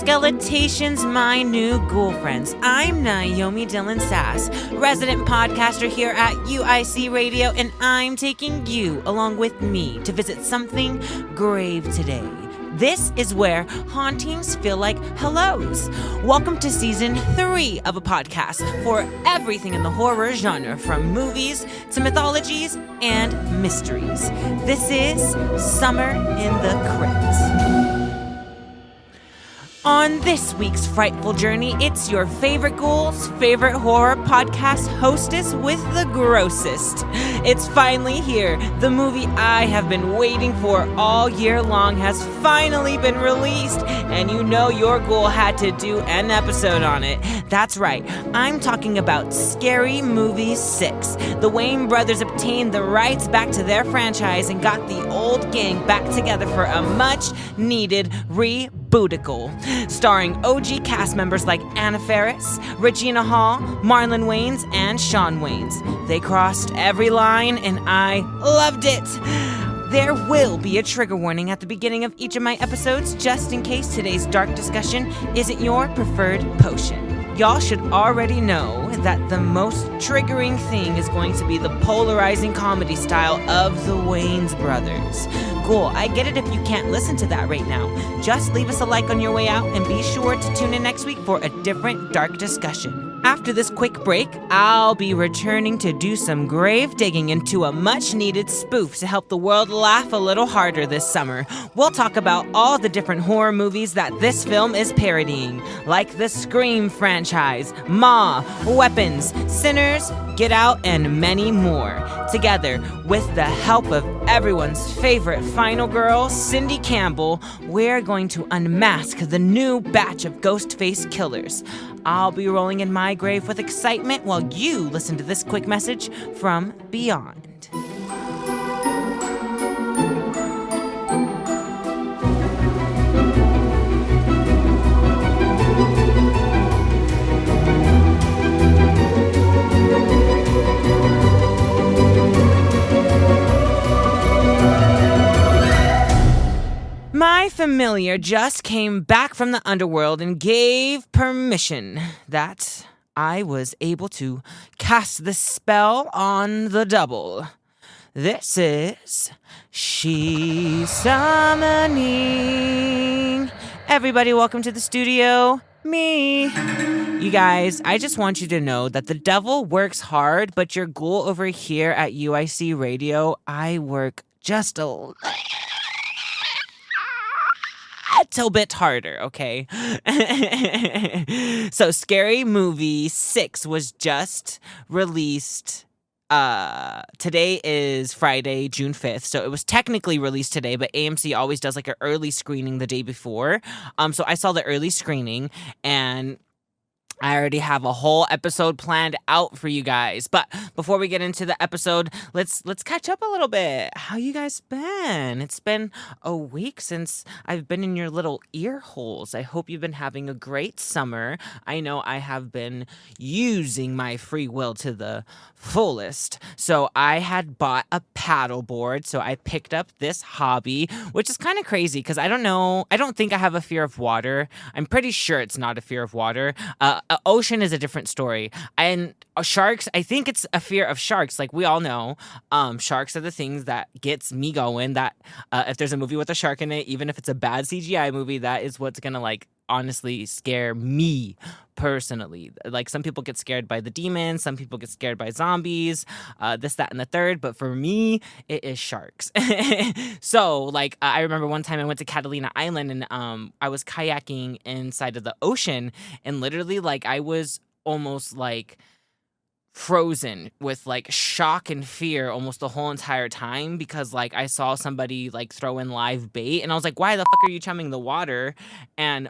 Skeletations, my new ghoul friends. I'm Niomi Dylan Sass, resident podcaster here at UIC Radio, and I'm taking you along with me to visit something grave today. This is where hauntings feel like hellos. Welcome to season 3 of a podcast for everything in the horror genre, from movies to mythologies and mysteries. This is Summer in the Crypt. On this week's frightful journey, it's your favorite ghoul's favorite horror podcast hostess with the grossest. It's finally here. The movie I have been waiting for all year long has finally been released, and you know your ghoul had to do an episode on it. That's right, I'm talking about Scary Movie 6. The Wayne brothers obtained the rights back to their franchise and got the old gang back together for a much-needed reboot-icle. Starring OG cast members like Anna Faris, Regina Hall, Marlon Wayans, and Shawn Wayans. They crossed every line, and I loved it. There will be a trigger warning at the beginning of each of my episodes, just in case today's dark discussion isn't your preferred potion. Y'all should already know that the most triggering thing is going to be the polarizing comedy style of the Wayans brothers. Cool, I get it if you can't listen to that right now. Just leave us a like on your way out and be sure to tune in next week for a different dark discussion. After this quick break, I'll be returning to do some grave digging into a much-needed spoof to help the world laugh a little harder this summer. We'll talk about all the different horror movies that this film is parodying, like the Scream franchise, Ma, Weapons, Sinners, Get Out, and many more. Together, with the help of everyone's favorite final girl, Cindy Campbell, we're going to unmask the new batch of ghost face killers. I'll be rolling in my grave with excitement while you listen to this quick message from beyond. My familiar just came back from the underworld and gave permission that I was able to cast the spell on the double. This is She's Summoning. Everybody, welcome to the studio. Me. You guys, I just want you to know that the devil works hard, but your ghoul over here at UIC Radio, I work just a little bit harder, okay? So Scary Movie 6 was just released. Today is Friday, June 5th, so it was technically released today, but AMC always does like an early screening the day before. So I saw the early screening, and I already have a whole episode planned out for you guys. But before we get into the episode, let's catch up a little bit. How you guys been? It's been a week since I've been in your little ear holes. I hope you've been having a great summer. I know I have been using my free will to the fullest. So I had bought a paddle board, so I picked up this hobby, which is kind of crazy because I don't think I have a fear of water. I'm pretty sure it's not a fear of water. Ocean is a different story. And sharks, I think it's a fear of sharks. Like we all know, sharks are the things that gets me going. That if there's a movie with a shark in it, even if it's a bad CGI movie, that is what's gonna like honestly scare me personally. Like some people get scared by the demons, some people get scared by zombies, this, that, and the third. But for me, it is sharks. So like I remember one time I went to Catalina Island and I was kayaking inside of the ocean, and literally like I was almost like frozen with like shock and fear almost the whole entire time, because like I saw somebody like throw in live bait and I was like, why the fuck are you chumming the water? And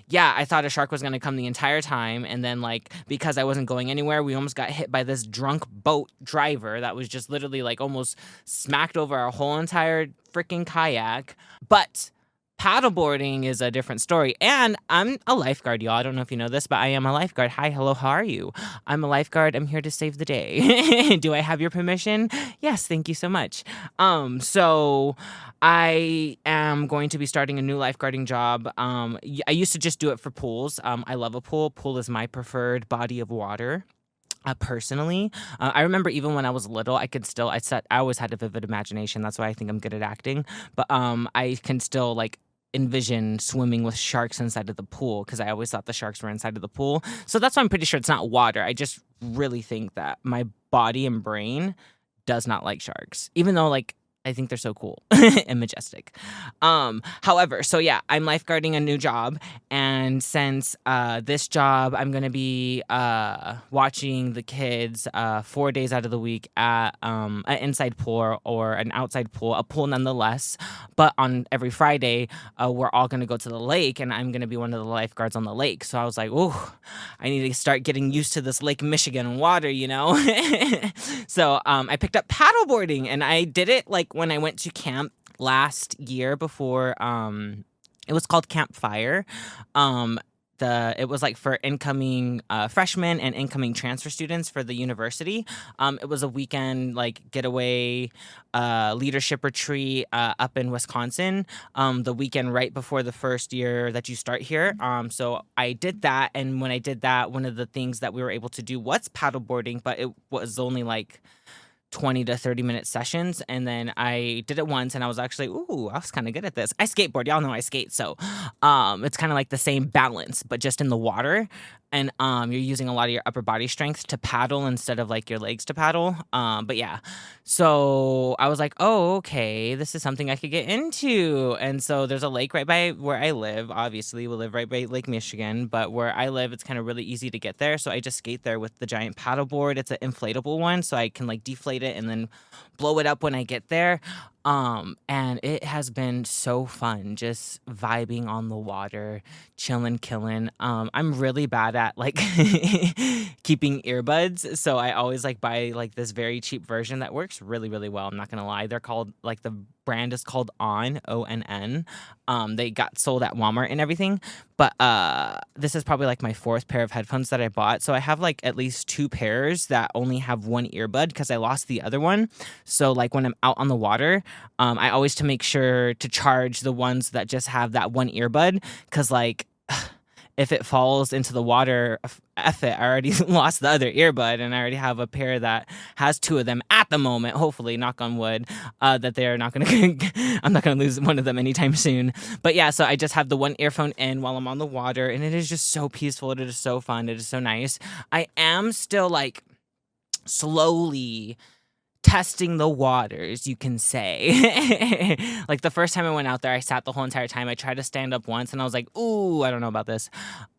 yeah, I thought a shark was gonna come the entire time, and then like because I wasn't going anywhere, we almost got hit by this drunk boat driver that was just literally like almost smacked over our whole entire freaking kayak. But Paddleboarding is a different story. And I'm a lifeguard, y'all. I don't know if you know this, but I am a lifeguard. Hi, hello, how are you? I'm a lifeguard. I'm here to save the day. Do I have your permission? Yes, thank you so much. So I am going to be starting a new lifeguarding job. I used to just do it for pools. I love a pool. Pool is my preferred body of water. Personally, I remember even when I was little, I always had a vivid imagination. That's why I think I'm good at acting. But I can still like envision swimming with sharks inside of the pool because I always thought the sharks were inside of the pool. So that's why I'm pretty sure it's not water. I just really think that my body and brain does not like sharks, even though like I think they're so cool and majestic. However, so yeah, I'm lifeguarding a new job, and since this job, I'm gonna be watching the kids 4 days out of the week at an inside pool or an outside pool, a pool nonetheless. But on every Friday, we're all gonna go to the lake, and I'm gonna be one of the lifeguards on the lake. So I was like, ooh, I need to start getting used to this Lake Michigan water, you know? So I picked up paddleboarding, and I did it like when I went to camp last year before it was called Campfire. It was like for incoming freshmen and incoming transfer students for the university. It was a weekend like getaway leadership retreat up in Wisconsin, the weekend right before the first year that you start here. So I did that, and when I did that, one of the things that we were able to do was paddleboarding, but it was only like 20 to 30-minute sessions, and then I did it once, and I was actually, I was kind of good at this. I skateboard. Y'all know I skate, so it's kind of like the same balance, but just in the water, and you're using a lot of your upper body strength to paddle instead of like your legs to paddle. But yeah, so I was like, oh, okay, this is something I could get into. And so there's a lake right by where I live. Obviously, we live right by Lake Michigan, but where I live, it's kind of really easy to get there. So I just skate there with the giant paddleboard. It's an inflatable one, so I can like deflate it and then blow it up when I get there. And it has been so fun just vibing on the water, chilling, killing. I'm really bad at like keeping earbuds, so I always like buy like this very cheap version that works really, really well. I'm not gonna lie. They're called like the brand is called ONN. They got sold at Walmart and everything, but this is probably like my fourth pair of headphones that I bought. So I have like at least two pairs that only have one earbud because I lost the other one. So like when I'm out on the water, I always to make sure to charge the ones that just have that one earbud, because like if it falls into the water, F it, I already lost the other earbud, and I already have a pair that has two of them at the moment, hopefully, knock on wood, that they're not going to, I'm not going to lose one of them anytime soon. But yeah, so I just have the one earphone in while I'm on the water, and it is just so peaceful. It is so fun. It is so nice. I am still like slowly testing the waters, you can say. Like the first time I went out there, I sat the whole entire time. I tried to stand up once, and I was like, ooh, I don't know about this.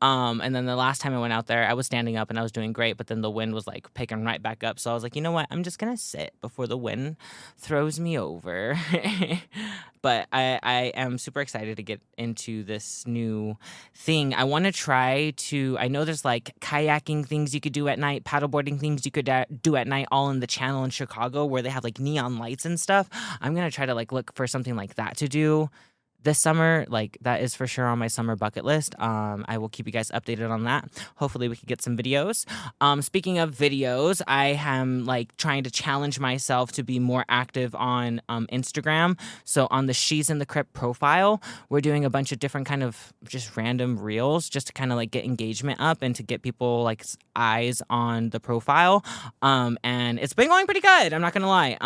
And then the last time I went out there, I was standing up and I was doing great, but then the wind was like picking right back up. So I was like, you know what? I'm just gonna sit before the wind throws me over. But I am super excited to get into this new thing. I want to I know there's like kayaking things you could do at night, paddleboarding things you could do at night, all in the channel in Chicago where they have like neon lights and stuff. I'm going to try to like look for something like that to do this summer. Like that is for sure on my summer bucket list. I will keep you guys updated on that. Hopefully we could get some videos. Speaking of videos, I am like trying to challenge myself to be more active on Instagram. So on the She's in the Crypt profile, we're doing a bunch of different kind of just random reels just to kind of like get engagement up and to get people like eyes on the profile. And it's been going pretty good. I'm not gonna lie.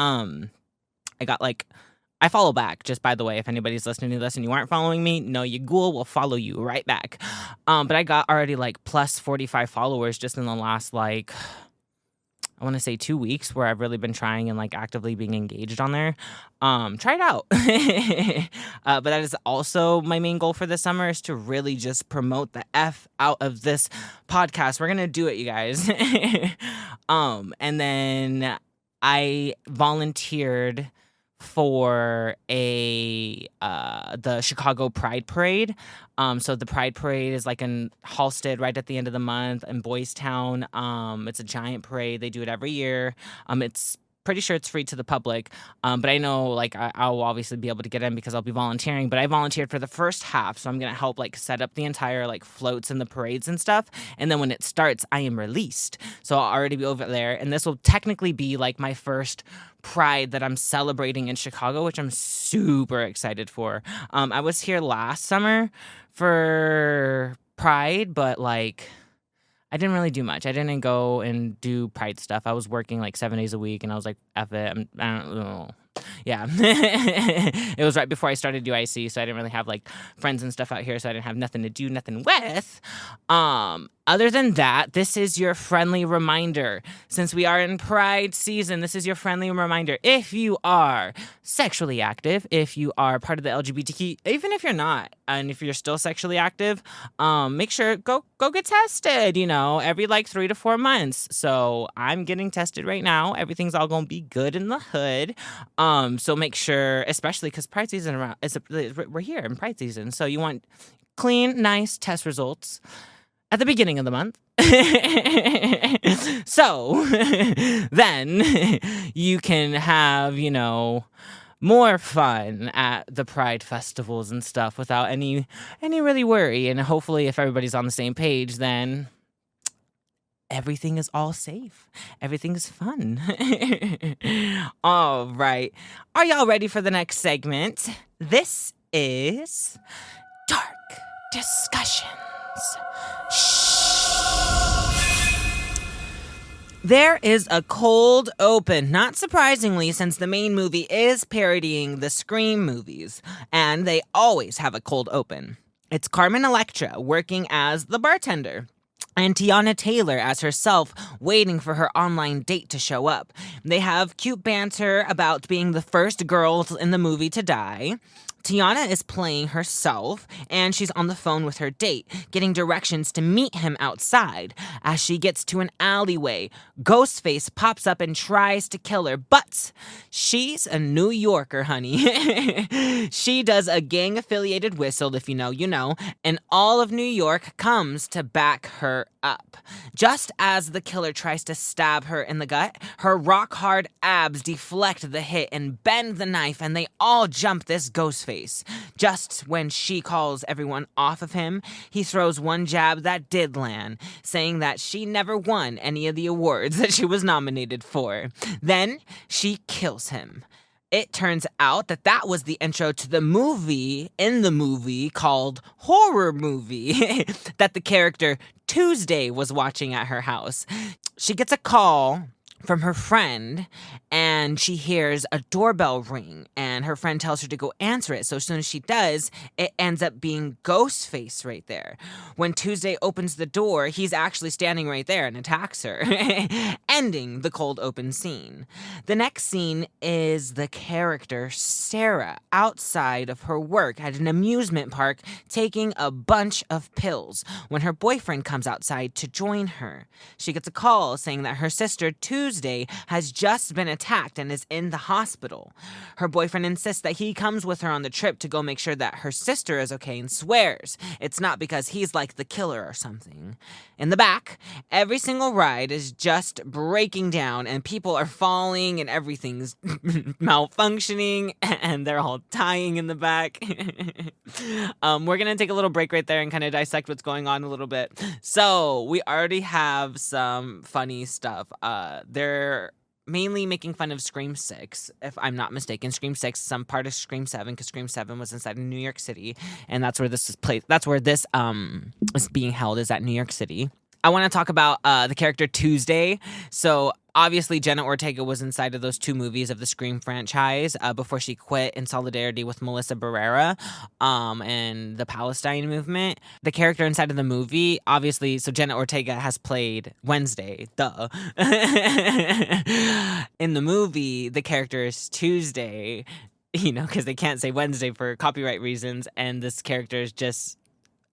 I follow back, just by the way, if anybody's listening to this and you aren't following me, no, your ghoul will follow you right back. But I got already like plus 45 followers just in the last like, I want to say 2 weeks where I've really been trying and like actively being engaged on there. Try it out. But that is also my main goal for this summer, is to really just promote the F out of this podcast. We're going to do it, you guys. And then I volunteered for the Chicago Pride Parade. So the Pride Parade is like in Halstead right at the end of the month in Boys Town. It's a giant parade. They do it every year. It's pretty sure it's free to the public. But I know like I'll obviously be able to get in because I'll be volunteering. But I volunteered for the first half, so I'm gonna help like set up the entire like floats and the parades and stuff. And then when it starts, I am released, so I'll already be over there. And this will technically be like my first Pride that I'm celebrating in Chicago, which I'm super excited for. I was here last summer for Pride, but like I didn't really do much. I didn't go and do Pride stuff. I was working like 7 days a week, and I was like, F it. I don't know. Yeah. It was right before I started UIC, so I didn't really have like friends and stuff out here, so I didn't have nothing to do, nothing with. Other than that, this is your friendly reminder. Since we are in Pride season, this is your friendly reminder. If you are sexually active, if you are part of the LGBTQ, even if you're not, and if you're still sexually active, make sure go get tested, every like 3 to 4 months. So I'm getting tested right now. Everything's all gonna be good in the hood. So make sure, especially because Pride season we're here in Pride season, so you want clean, nice test results at the beginning of the month. So then you can have, more fun at the Pride festivals and stuff without any really worry. And hopefully if everybody's on the same page, then everything is all safe. Everything is fun. All right. Are y'all ready for the next segment? This is Dark Discussions. There is a cold open, not surprisingly, since the main movie is parodying the Scream movies, and they always have a cold open. It's Carmen Electra working as the bartender, and Tiana Taylor as herself waiting for her online date to show up. They have cute banter about being the first girls in the movie to die. Tiana is playing herself, and she's on the phone with her date, getting directions to meet him outside. As she gets to an alleyway, Ghostface pops up and tries to kill her, but she's a New Yorker, honey. She does a gang-affiliated whistle, if you know, you know, and all of New York comes to back her up. Just as the killer tries to stab her in the gut, her rock-hard abs deflect the hit and bend the knife, and they all jump this Ghostface. Just when she calls everyone off of him, he throws one jab that did land, saying that she never won any of the awards that she was nominated for. Then she kills him. It turns out that was the intro to the movie called Horror Movie that the character Tuesday was watching at her house. She gets a call from her friend, and she hears a doorbell ring, and her friend tells her to go answer it. So as soon as she does, it ends up being Ghostface right there. When Tuesday opens the door, he's actually standing right there and attacks her, ending the cold open scene. The next scene is the character Sarah outside of her work at an amusement park taking a bunch of pills when her boyfriend comes outside to join her. She gets a call saying that her sister Tuesday has just been attacked and is in the hospital. Her boyfriend insists that he comes with her on the trip to go make sure that her sister is okay and swears it's not because he's like the killer or something. In the back, every single ride is just breaking down and people are falling and everything's malfunctioning and they're all dying in the back. We're going to take a little break right there and kind of dissect what's going on a little bit. So we already have some funny stuff. They're mainly making fun of Scream 6, if I'm not mistaken. Scream 6, some part of Scream 7, because Scream 7 was inside of New York City, and that's where this is played. That's where this is being held, is at New York City. I want to talk about the character Tuesday. So obviously Jenna Ortega was inside of those 2 movies of the Scream franchise before she quit in solidarity with Melissa Barrera and the Palestine movement. The character inside of the movie, obviously, so Jenna Ortega has played Wednesday, duh. In the movie, the character is Tuesday, because they can't say Wednesday for copyright reasons, and this character is just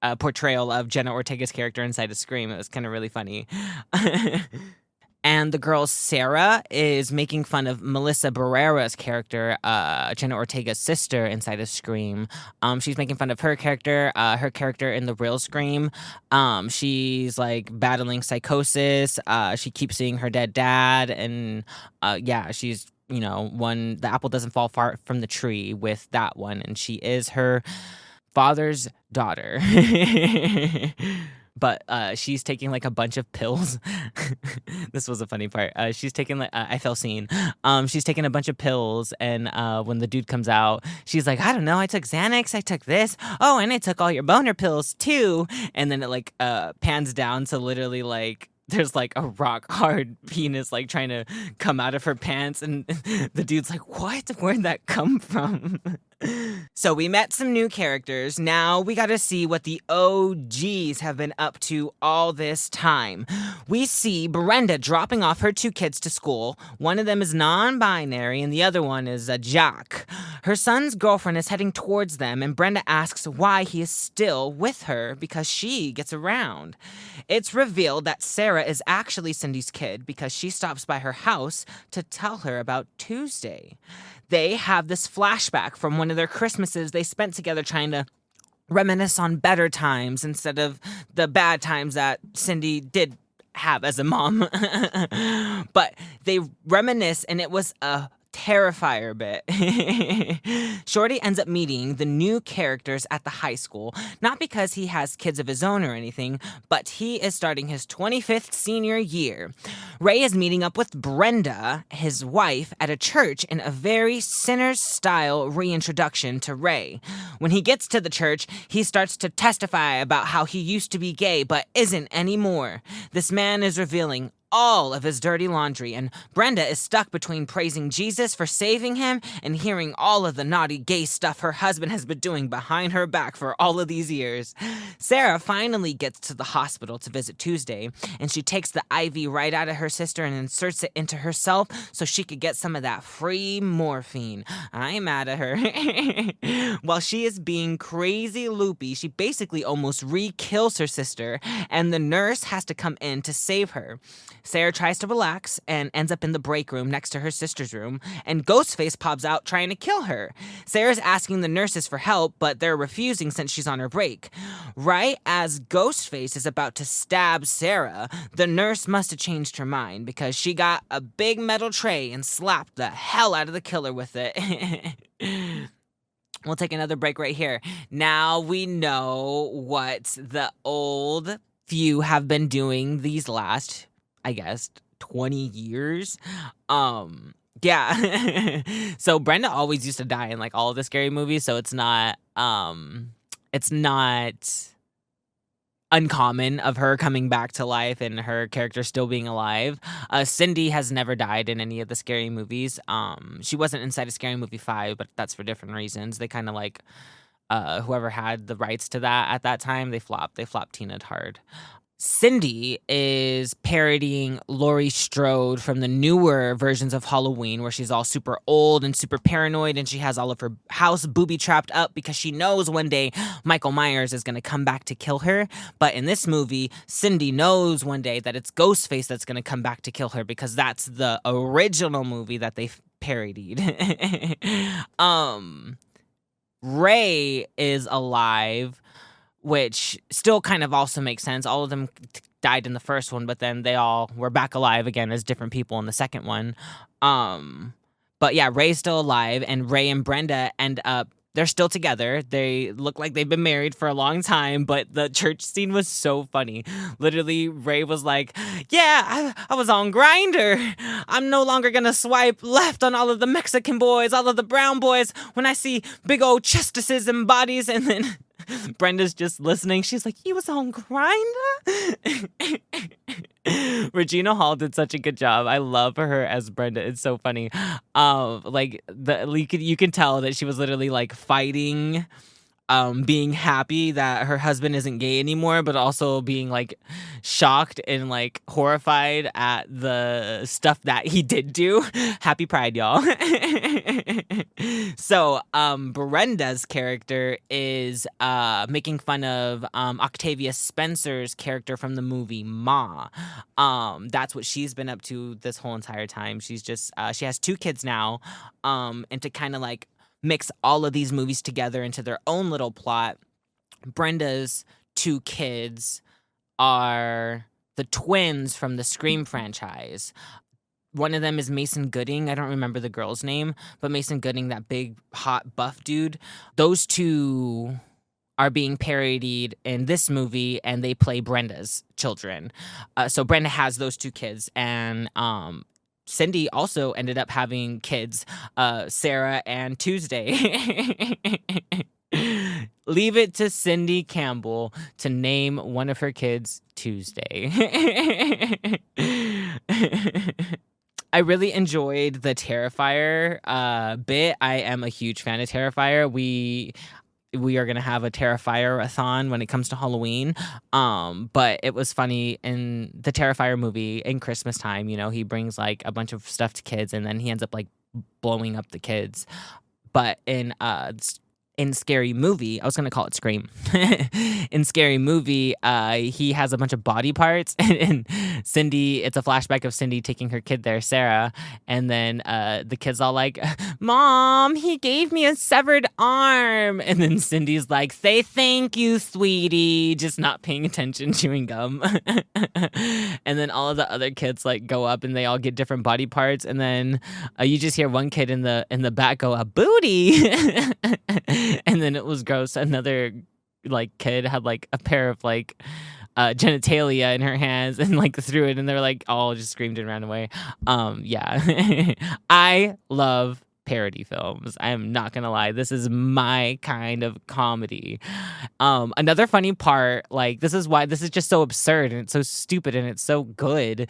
a portrayal of Jenna Ortega's character inside of Scream. It was kind of really funny. And the girl Sarah is making fun of Melissa Barrera's character, Jenna Ortega's sister inside of Scream. She's making fun of her character in the real Scream. She's like battling psychosis. She keeps seeing her dead dad, and she's the apple doesn't fall far from the tree with that one, and she is her father's daughter. But she's taking like a bunch of pills. This was a funny part. She's taking like I fell scene. She's taking a bunch of pills, and when the dude comes out, she's like, I don't know, I took Xanax, I took this. Oh, and I took all your boner pills too. And then it like pans down to literally like there's like a rock hard penis like trying to come out of her pants, and the dude's like, what? Where'd that come from? So we met some new characters. Now we got to see what the OGs have been up to all this time. We see Brenda dropping off her 2 kids to school. One of them is non-binary and the other one is a jock. Her son's girlfriend is heading towards them, and Brenda asks why he is still with her because she gets around. It's revealed that Sarah is actually Cindy's kid because she stops by her house to tell her about Tuesday. They have this flashback from one of their Christmases they spent together trying to reminisce on better times instead of the bad times that Cindy did have as a mom. But they reminisce, and it was a Terrifier bit. Shorty ends up meeting the new characters at the high school, not because he has kids of his own or anything, but he is starting his 25th senior year. Ray is meeting up with Brenda, his wife, at a church in a very Sinners-style reintroduction to Ray. When he gets to the church, he starts to testify about how he used to be gay but isn't anymore. This man is revealing all of his dirty laundry, and Brenda is stuck between praising Jesus for saving him and hearing all of the naughty gay stuff her husband has been doing behind her back for all of these years. Sarah finally gets to the hospital to visit Tuesday, and she takes the IV right out of her sister and inserts it into herself so she could get some of that free morphine. I'm mad at her. While she is being crazy loopy, she basically almost re-kills her sister, and the nurse has to come in to save her. Sarah tries to relax and ends up in the break room next to her sister's room, and Ghostface pops out trying to kill her. Sarah's asking the nurses for help, but they're refusing since she's on her break. Right as Ghostface is about to stab Sarah, the nurse must have changed her mind because she got a big metal tray and slapped the hell out of the killer with it. We'll take another break right here. Now we know what the old few have been doing these last, I guess, 20 years. Yeah. So Brenda always used to die in like all of the scary movies, so it's not uncommon of her coming back to life and her character still being alive. Cindy has never died in any of the scary movies. She wasn't inside of Scary Movie 5, but that's for different reasons. They kind of like whoever had the rights to that at that time, they flopped Tina hard. Cindy is parodying Laurie Strode from the newer versions of Halloween, where she's all super old and super paranoid, and she has all of her house booby-trapped up because she knows one day Michael Myers is going to come back to kill her. But in this movie, Cindy knows one day that it's Ghostface that's going to come back to kill her because that's the original movie that they parodied. Ray is alive, which still kind of also makes sense. All of them died in the first one, but then they all were back alive again as different people in the second one. But yeah, Ray's still alive, and Ray and Brenda end up, they're still together. They look like they've been married for a long time, but the church scene was so funny. Literally, Ray was like, yeah, I was on Grindr. I'm no longer gonna swipe left on all of the Mexican boys, all of the brown boys, when I see big old chestises and bodies. And then Brenda's just listening. She's like, you was on Grindr? Regina Hall did such a good job. I love her as Brenda. It's so funny. Like you can tell that she was literally like fighting being happy that her husband isn't gay anymore, but also being like shocked and like horrified at the stuff that he did do. Happy Pride, y'all. So Brenda's character is making fun of Octavia Spencer's character from the movie Ma. That's what she's been up to this whole entire time. She's just she has 2 kids now, and to kind of like mix all of these movies together into their own little plot, Brenda's 2 kids are the twins from the Scream franchise. One of them is Mason Gooding. I don't remember the girl's name, but Mason Gooding, that big, hot, buff dude. Those 2 are being parodied in this movie, and they play Brenda's children. So Brenda has those 2 kids, and Cindy also ended up having kids, Sarah and Tuesday. Leave it to Cindy Campbell to name one of her kids Tuesday. I really enjoyed the Terrifier bit. I am a huge fan of Terrifier. We are going to have a Terrifier-a-thon when it comes to Halloween. But it was funny in the Terrifier movie in Christmas time, you know, he brings like a bunch of stuff to kids and then he ends up like blowing up the kids. But in Scary Movie, I was going to call it Scream. In Scary Movie, he has a bunch of body parts, and Cindy, it's a flashback of Cindy taking her kid there, Sarah, and then the kid's all like, Mom, he gave me a severed arm. And then Cindy's like, say thank you, sweetie, just not paying attention, chewing gum. And then all of the other kids like go up and they all get different body parts, and then you just hear one kid in the back go, a booty. And then it was gross. Another like kid had like a pair of like genitalia in her hands and like threw it, and they were like all just screamed and ran away. Yeah. I love parody films. I am not gonna lie. This is my kind of comedy. Another funny part, like this is just so absurd and it's so stupid and it's so good.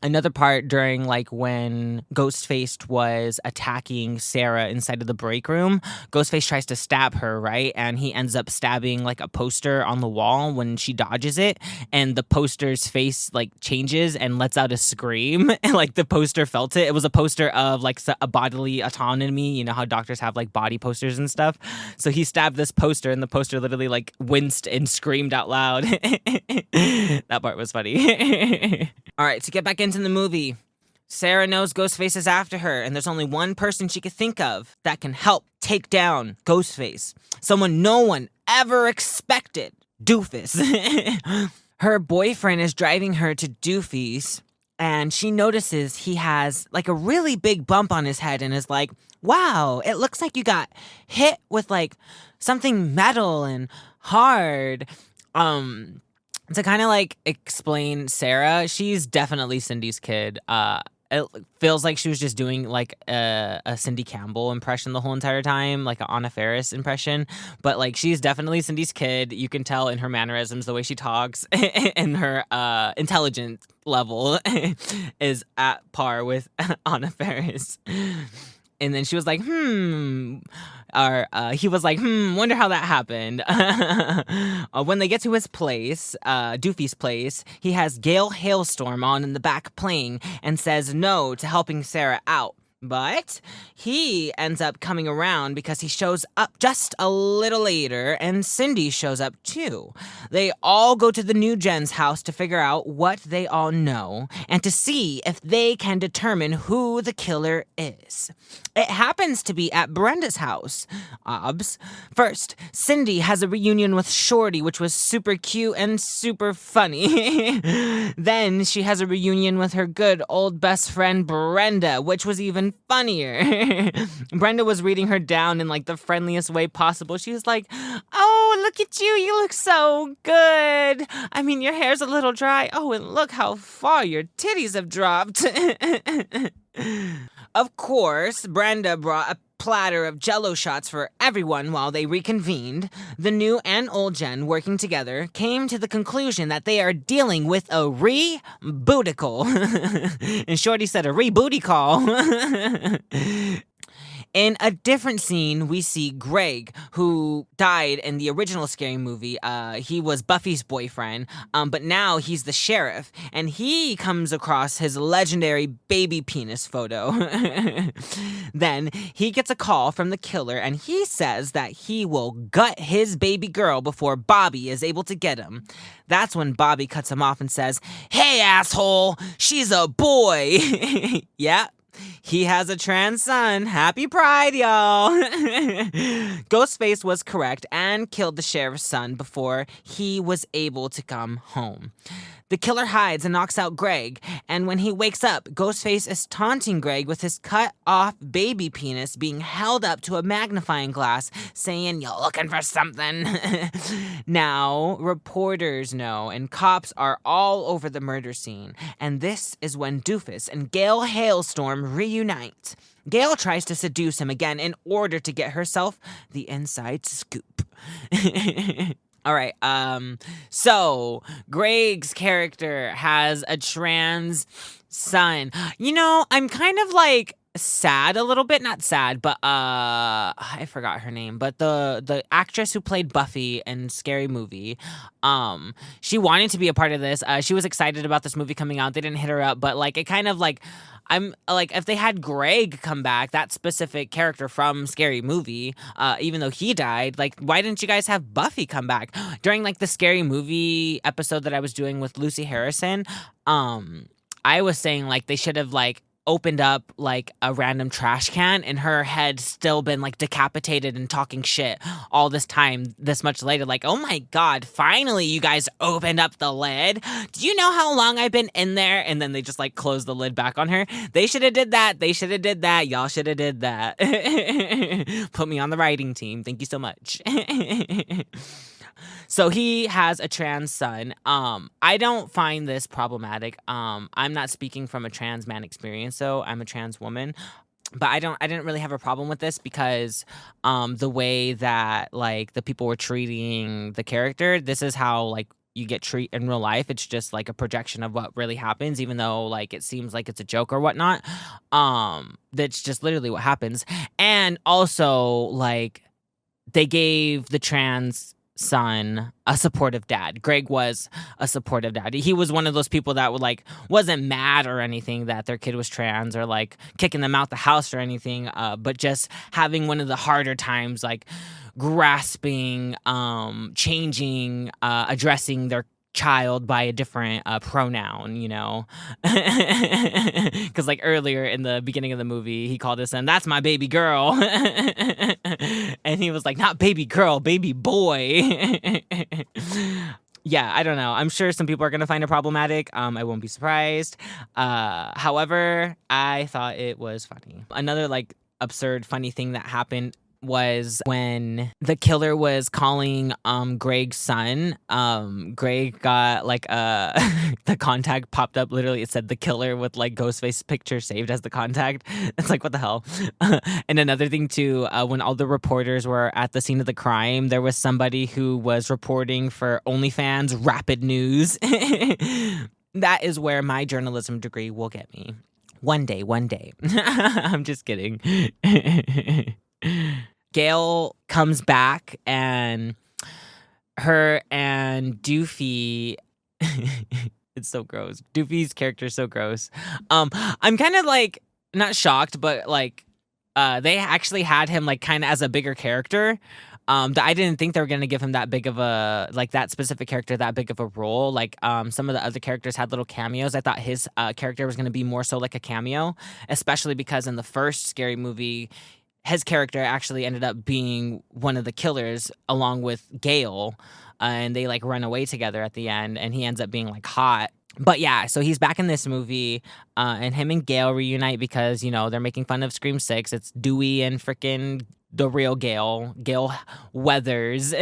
Another part during like when Ghostface was attacking Sarah inside of the break room, Ghostface tries to stab her, right? And he ends up stabbing like a poster on the wall when she dodges it, and the poster's face like changes and lets out a scream. And like the poster felt it. It was a poster of like a bodily autonomy. You know how doctors have like body posters and stuff. So he stabbed this poster, and the poster literally like winced and screamed out loud. That part was funny. All right, to get back into the movie, Sarah knows Ghostface is after her, and there's only one person she could think of that can help take down Ghostface. Someone no one ever expected. Doofus. Her boyfriend is driving her to Doofy's, and she notices he has like a really big bump on his head and is like, wow, it looks like you got hit with like something metal and hard. To kind of like explain Sarah, she's definitely Cindy's kid. It feels like she was just doing like a Cindy Campbell impression the whole entire time, like an Anna Faris impression. But like she's definitely Cindy's kid. You can tell in her mannerisms, the way she talks, and her intelligence level is at par with Anna Faris. And then she was like, or he was like, wonder how that happened. When they get to his place, Doofy's place, he has Gale Hailstorm on in the back playing and says no to helping Sarah out. But he ends up coming around because he shows up just a little later, and Cindy shows up too. They all go to the New Gen's house to figure out what they all know and to see if they can determine who the killer is. It happens to be at Brenda's house. Obs. First, Cindy has a reunion with Shorty, which was super cute and super funny. Then she has a reunion with her good old best friend Brenda, which was even funnier. Brenda was reading her down in like the friendliest way possible. She was like, oh, look at you. You look so good. I mean, your hair's a little dry. Oh, and look how far your titties have dropped. Of course, Brenda brought a platter of Jell-O shots for everyone while they reconvened. The new and old gen, working together, came to the conclusion that they are dealing with a rebootical. And Shorty said a rebooty call. In a different scene, we see Greg, who died in the original Scary Movie. He was Buffy's boyfriend, but now he's the sheriff, and he comes across his legendary baby penis photo. Then he gets a call from the killer, and he says that he will gut his baby girl before Bobby is able to get him. That's when Bobby cuts him off and says, "Hey, asshole, she's a boy." Yeah. He has a trans son. Happy Pride, y'all. Ghostface was correct and killed the sheriff's son before he was able to come home. The killer hides and knocks out Greg, and when he wakes up, Ghostface is taunting Greg with his cut-off baby penis being held up to a magnifying glass, saying, "You looking for something?" Now, reporters know, and cops are all over the murder scene, and this is when Doofus and Gale Hailstorm reunite. Gale tries to seduce him again in order to get herself the inside scoop. All right, so Greg's character has a trans son. You know, I'm kind of like sad a little bit, not sad, but I forgot her name, but the actress who played Buffy in Scary Movie, she wanted to be a part of this. She was excited about this movie coming out. They didn't hit her up, but like it kind of like, I'm like, if they had Greg come back, that specific character from Scary Movie, even though he died, like, why didn't you guys have Buffy come back? During like the Scary Movie episode that I was doing with Lucy Harrison, I was saying like they should have like opened up like a random trash can and her head still been like decapitated and talking shit all this time, this much later. Like, oh my God, finally you guys opened up the lid. Do you know how long I've been in there? And then they just like closed the lid back on her. They should have did that. They should have did that. Y'all should have did that. Put me on the writing team. Thank you so much. So he has a trans son. I don't find this problematic. I'm not speaking from a trans man experience, so I'm a trans woman. But I didn't really have a problem with this because the way that like the people were treating the character, this is how like you get treated in real life. It's just like a projection of what really happens, even though like it seems like it's a joke or whatnot. That's just literally what happens. And also like they gave the trans son a supportive dad. Greg was a supportive dad. He was one of those people that would like wasn't mad or anything that their kid was trans or like kicking them out the house or anything, but just having one of the harder times like grasping, changing, addressing their child by a different pronoun, you know, because like earlier in the beginning of the movie he called his son, "That's my baby girl." And he was like, "Not baby girl, baby boy." Yeah, I don't know, I'm sure some people are gonna find it problematic. I won't be surprised. However, I thought it was funny. Another like absurd funny thing that happened was when the killer was calling Greg's son. Greg got like the contact popped up. Literally, it said the killer with like Ghostface picture saved as the contact. It's like, what the hell? And another thing too, when all the reporters were at the scene of the crime, there was somebody who was reporting for OnlyFans Rapid News. That is where my journalism degree will get me. One day. I'm just kidding. Gale comes back and her and Doofy, it's so gross. Doofy's character is so gross. I'm kind of like not shocked, but like they actually had him like kind of as a bigger character. I didn't think they were gonna give him that big of a like that specific character that big of a role. Like some of the other characters had little cameos. I thought his character was gonna be more so like a cameo, especially because in the first Scary Movie, his character actually ended up being one of the killers along with Gale, and they like run away together at the end, and he ends up being like hot. But yeah, so he's back in this movie, and him and Gale reunite because, you know, they're making fun of Scream 6. It's Dewey and freaking the real Gale Weathers.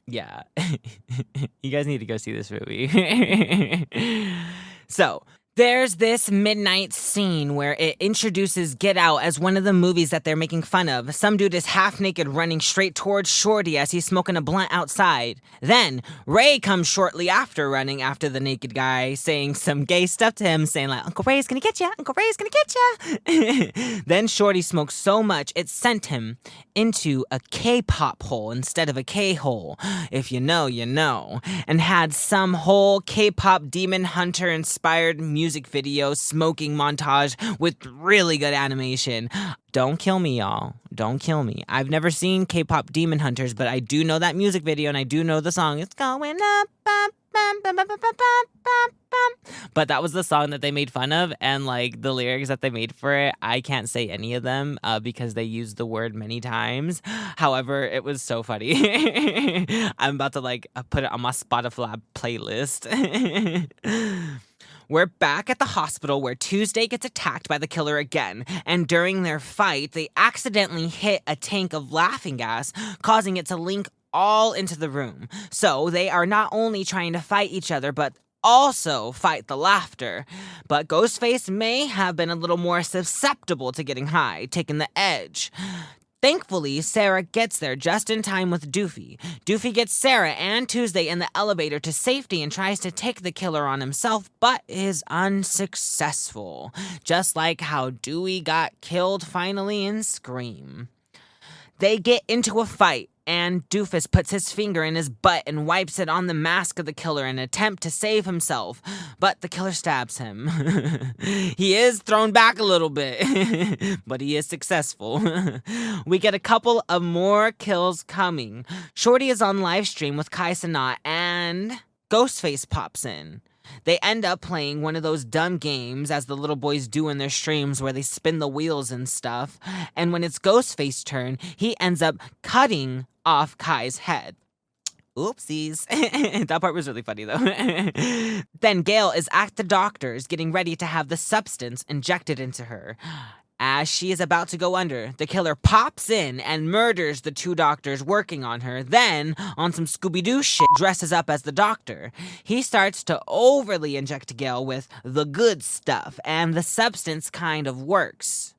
Yeah. You guys need to go see this movie. So There's this midnight scene where it introduces Get Out as one of the movies that they're making fun of. Some dude is half naked running straight towards Shorty as he's smoking a blunt outside. Then, Ray comes shortly after running after the naked guy, saying some gay stuff to him, saying like, Uncle Ray's gonna get ya, Uncle Ray's gonna get ya. Then Shorty smoked so much it sent him into a K-pop hole instead of a K-hole. If you know, you know. And had some whole K-pop demon hunter inspired music video smoking montage with really good animation. Don't kill me, y'all. Don't kill me. I've never seen K-pop Demon Hunters, but I do know that music video and I do know the song. It's going up, bum, bum, bum, bum, bum, bum, bum, bum. But that was the song that they made fun of, and like the lyrics that they made for it, I can't say any of them because they used the word many times. However, it was so funny. I'm about to like put it on my Spotify playlist. We're back at the hospital where Tuesday gets attacked by the killer again, and during their fight, they accidentally hit a tank of laughing gas, causing it to leak all into the room. So they are not only trying to fight each other, but also fight the laughter. But Ghostface may have been a little more susceptible to getting high, taking the edge. Thankfully, Sarah gets there just in time with Doofy. Doofy gets Sarah and Tuesday in the elevator to safety and tries to take the killer on himself, but is unsuccessful. Just like how Dewey got killed finally in Scream. They get into a fight, and Doofus puts his finger in his butt and wipes it on the mask of the killer in an attempt to save himself, but the killer stabs him. He is thrown back a little bit, but he is successful. We get a couple of more kills coming. Shorty is on live stream with Kai Cenat, and Ghostface pops in. They end up playing one of those dumb games as the little boys do in their streams where they spin the wheels and stuff. And when it's Ghostface's turn, he ends up cutting off Kai's head. Oopsies. That part was really funny, though. Then Gail is at the doctor's getting ready to have the substance injected into her. As she is about to go under, the killer pops in and murders the two doctors working on her, then, on some Scooby-Doo shit, dresses up as the doctor. He starts to overly inject Gail with the good stuff, and the substance kind of works.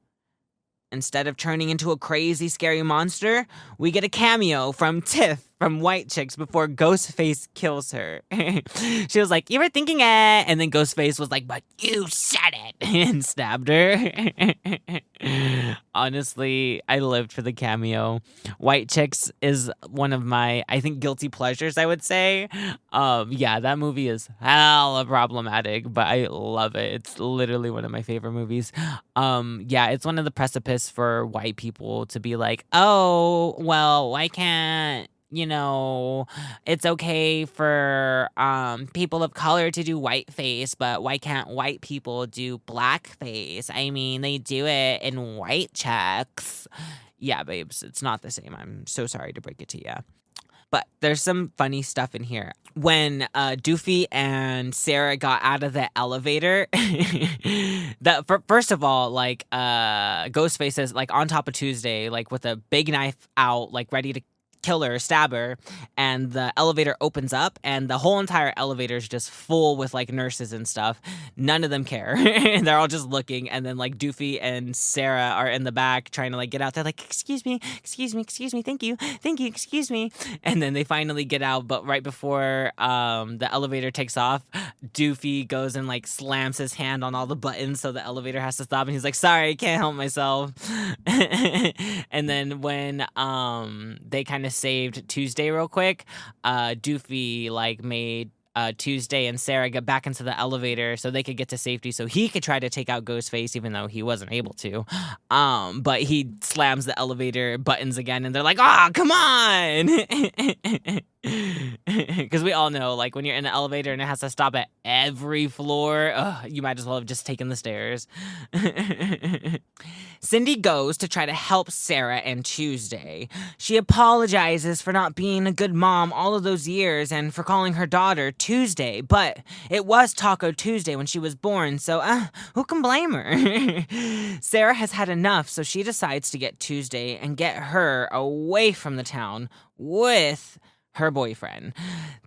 Instead of turning into a crazy, scary monster, we get a cameo from Tiff from White Chicks before Ghostface kills her. She was like, "You were thinking it," and then Ghostface was like, "But you said it," and stabbed her. Honestly, I lived for the cameo. White Chicks is one of my, I think, guilty pleasures, I would say. Yeah, that movie is hella problematic, but I love it. It's literally one of my favorite movies. Yeah, it's one of the precipice for white people to be like, oh, well, why can't, you know, it's okay for people of color to do whiteface, but why can't white people do blackface? I mean, they do it in White Chicks. Yeah, babes, it's not the same. I'm so sorry to break it to you. But there's some funny stuff in here. When Doofy and Sarah got out of the elevator, first of all, like, Ghostface is, like, on top of Tuesday, like, with a big knife out, like, ready to kill her, stab her, and the elevator opens up, and the whole entire elevator is just full with, like, nurses and stuff. None of them care. They're all just looking, and then, like, Doofy and Sarah are in the back trying to, like, get out. They're like, excuse me, thank you, excuse me. And then they finally get out, but right before the elevator takes off, Doofy goes and, like, slams his hand on all the buttons, so the elevator has to stop, and he's like, sorry, I can't help myself. And then when they kind of saved Tuesday real quick, Doofy, like, made Tuesday and Sarah get back into the elevator so they could get to safety so he could try to take out Ghostface, even though he wasn't able to. But he slams the elevator buttons again, and they're like, "Ah, come on!" Because we all know, like, when you're in the elevator and it has to stop at every floor, you might as well have just taken the stairs. Cindy goes to try to help Sarah and Tuesday. She apologizes for not being a good mom all of those years and for calling her daughter Tuesday, but it was Taco Tuesday when she was born, so who can blame her? Sarah has had enough, so she decides to get Tuesday and get her away from the town with her boyfriend.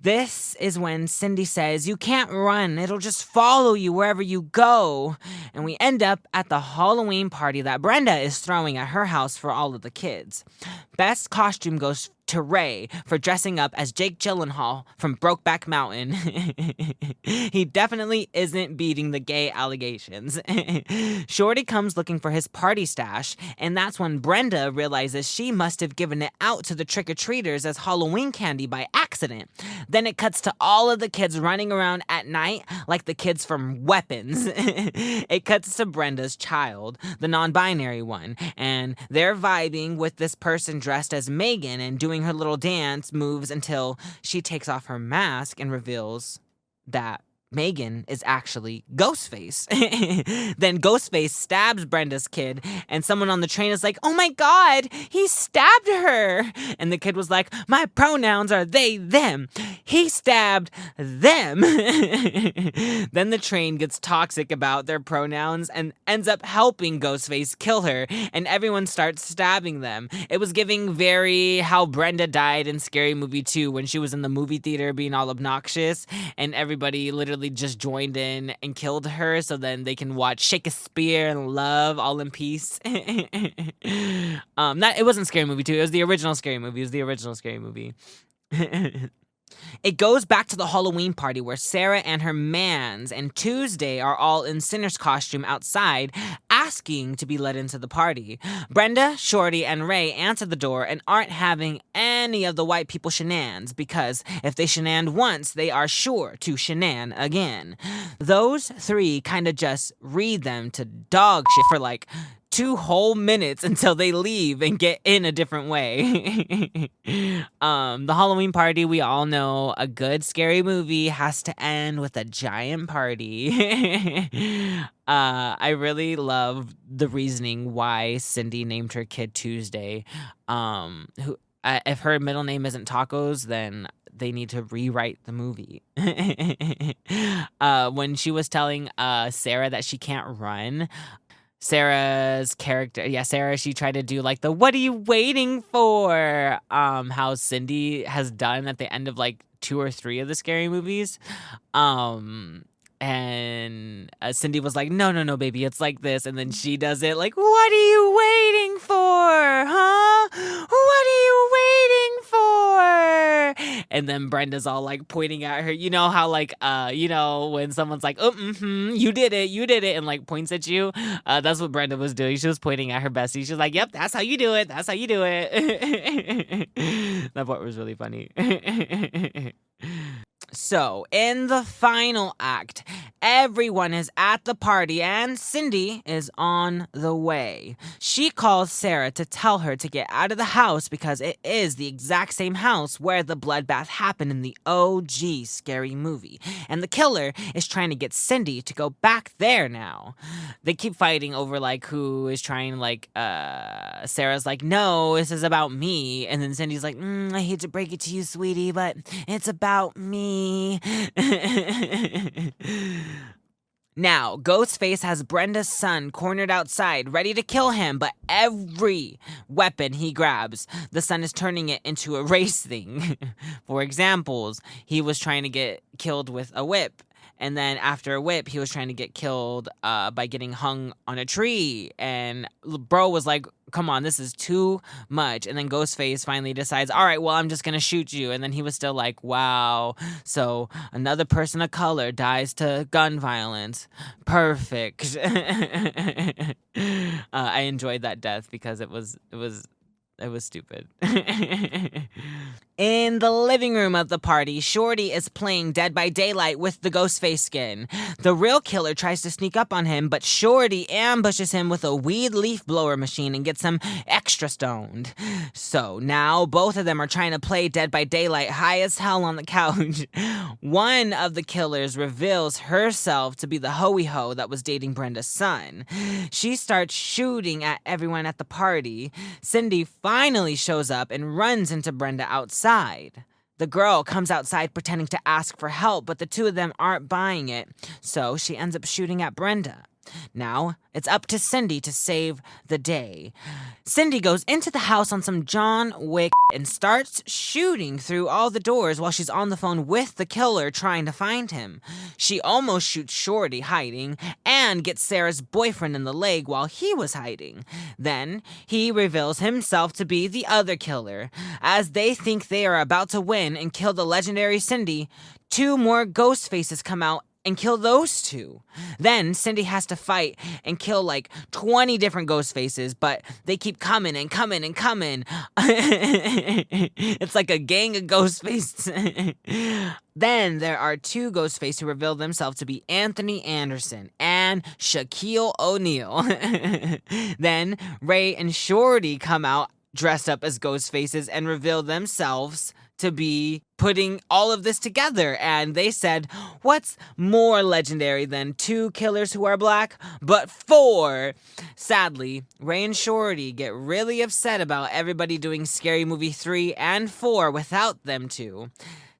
This is when Cindy says, "You can't run. It'll just follow you wherever you go." And we end up at the Halloween party that Brenda is throwing at her house for all of the kids. Best costume goes to Ray for dressing up as Jake Gyllenhaal from Brokeback Mountain. He definitely isn't beating the gay allegations. Shorty comes looking for his party stash, and that's when Brenda realizes she must have given it out to the trick-or-treaters as Halloween candy by accident. Then it cuts to all of the kids running around at night like the kids from Weapons. It cuts to Brenda's child, the non-binary one, and they're vibing with this person dressed as Megan and doing her little dance moves until she takes off her mask and reveals that Megan is actually Ghostface. Then Ghostface stabs Brenda's kid, and someone on the train is like, "Oh my God, he stabbed her." And the kid was like, "My pronouns are they, them. He stabbed them." Then the train gets toxic about their pronouns and ends up helping Ghostface kill her, and everyone starts stabbing them. It was giving very how Brenda died in Scary Movie 2 when she was in the movie theater being all obnoxious, and everybody literally just joined in and killed her so then they can watch Shakespeare and Love all in peace. It wasn't Scary Movie 2, it was the original Scary Movie. It goes back to the Halloween party where Sarah and her mans and Tuesday are all in Sinner's costume outside, asking to be let into the party. Brenda, Shorty, and Ray answer the door and aren't having any of the white people shenanigans because if they shenaned once, they are sure to shenan again. Those three kind of just read them to dog shit for like 2 whole minutes until they leave and get in a different way. The Halloween party, we all know a good scary movie has to end with a giant party. I really love the reasoning why Cindy named her kid Tuesday. If her middle name isn't Tacos, then they need to rewrite the movie. When she was telling Sarah that she can't run, Sarah's character, Sarah, she tried to do like the "what are you waiting for" how Cindy has done at the end of like 2 or 3 of the scary movies. And Cindy was like, no, baby, it's like this. And then she does it like, "What are you waiting for, huh? What are you waiting for?" And then Brenda's all like pointing at her. You know how like, when someone's like, you did it, and like points at you. That's what Brenda was doing. She was pointing at her bestie. She was like, "Yep, that's how you do it. That's how you do it." That part was really funny. So, in the final act, everyone is at the party and Cindy is on the way. She calls Sarah to tell her to get out of the house because it is the exact same house where the bloodbath happened in the OG Scary Movie. And the killer is trying to get Cindy to go back there now. They keep fighting over like who is trying, like Sarah's like, "No, this is about me." And then Cindy's like, "I hate to break it to you, sweetie, but it's about me." Now, Ghostface has Brenda's son cornered outside, ready to kill him, but every weapon he grabs, the son is turning it into a race thing. For examples, he was trying to get killed with a whip. And then after a whip, he was trying to get killed by getting hung on a tree. And bro was like, "Come on, this is too much." And then Ghostface finally decides, "All right, well, I'm just going to shoot you." And then he was still like, "Wow. So another person of color dies to gun violence. Perfect." I enjoyed that death because it was stupid. In the living room of the party, Shorty is playing Dead by Daylight with the Ghostface skin. The real killer tries to sneak up on him, but Shorty ambushes him with a weed leaf blower machine and gets him extra stoned. So now both of them are trying to play Dead by Daylight high as hell on the couch. One of the killers reveals herself to be the hoey-ho that was dating Brenda's son. She starts shooting at everyone at the party. Cindy finally shows up and runs into Brenda outside. The girl comes outside pretending to ask for help, but the two of them aren't buying it, so she ends up shooting at Brenda. Now, it's up to Cindy to save the day. Cindy goes into the house on some John Wick and starts shooting through all the doors while she's on the phone with the killer trying to find him. She almost shoots Shorty hiding and gets Sarah's boyfriend in the leg while he was hiding. Then, he reveals himself to be the other killer. As they think they are about to win and kill the legendary Cindy, 2 more ghost faces come out and kill those 2. Then Cindy has to fight and kill like 20 different ghost faces, but they keep coming and coming and coming. It's like a gang of ghost faces. Then there are 2 ghost faces who reveal themselves to be Anthony Anderson and Shaquille O'Neal. Then Ray and Shorty come out dressed up as ghost faces and reveal themselves to be putting all of this together. And they said, what's more legendary than 2 killers who are black, but 4? Sadly, Ray and Shorty get really upset about everybody doing Scary Movie 3 and 4 without them 2.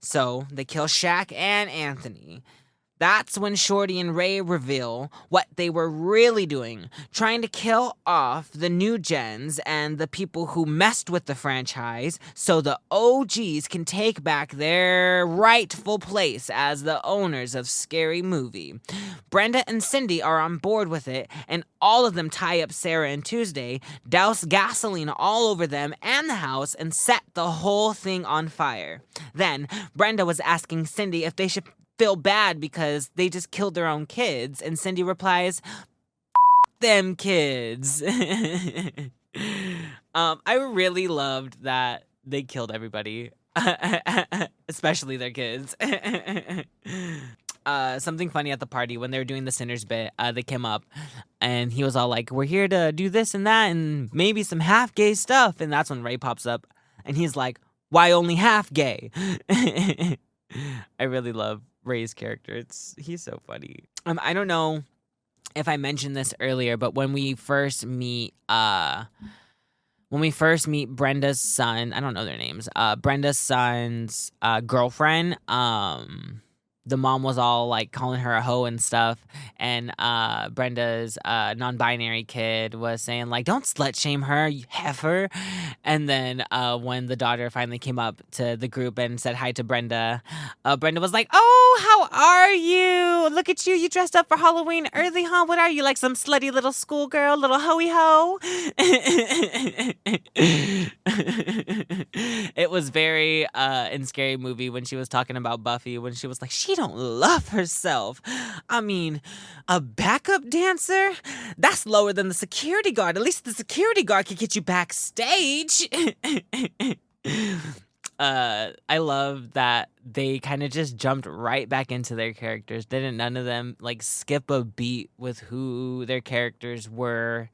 So they kill Shaq and Anthony. That's when Shorty and Ray reveal what they were really doing, trying to kill off the new gens and the people who messed with the franchise so the OGs can take back their rightful place as the owners of Scary Movie. Brenda and Cindy are on board with it, and all of them tie up Sarah and Tuesday, douse gasoline all over them and the house, and set the whole thing on fire. Then, Brenda was asking Cindy if they should feel bad because they just killed their own kids, and Cindy replies, them kids. I really loved that they killed everybody, especially their kids. Something funny at the party when they were doing the Sinners bit, they came up and he was all like, we're here to do this and that and maybe some half gay stuff, and that's when Ray pops up and he's like, why only half gay? I really love Ray's character. He's so funny. I don't know if I mentioned this earlier, but when we first meet Brenda's son, I don't know their names. Brenda's son's girlfriend, the mom was all like calling her a hoe and stuff, and Brenda's non-binary kid was saying like, don't slut shame her, you heifer. And then when the daughter finally came up to the group and said hi to Brenda, Brenda was like, oh, how are you? Look at you dressed up for Halloween early, huh? What are you, like some slutty little schoolgirl, little hoey ho? It was very in Scary Movie when she was talking about Buffy, when she was like, she don't love herself. I mean, a backup dancer? That's lower than the security guard. At least the security guard could get you backstage. I love that they kind of just jumped right back into their characters. Didn't none of them like skip a beat with who their characters were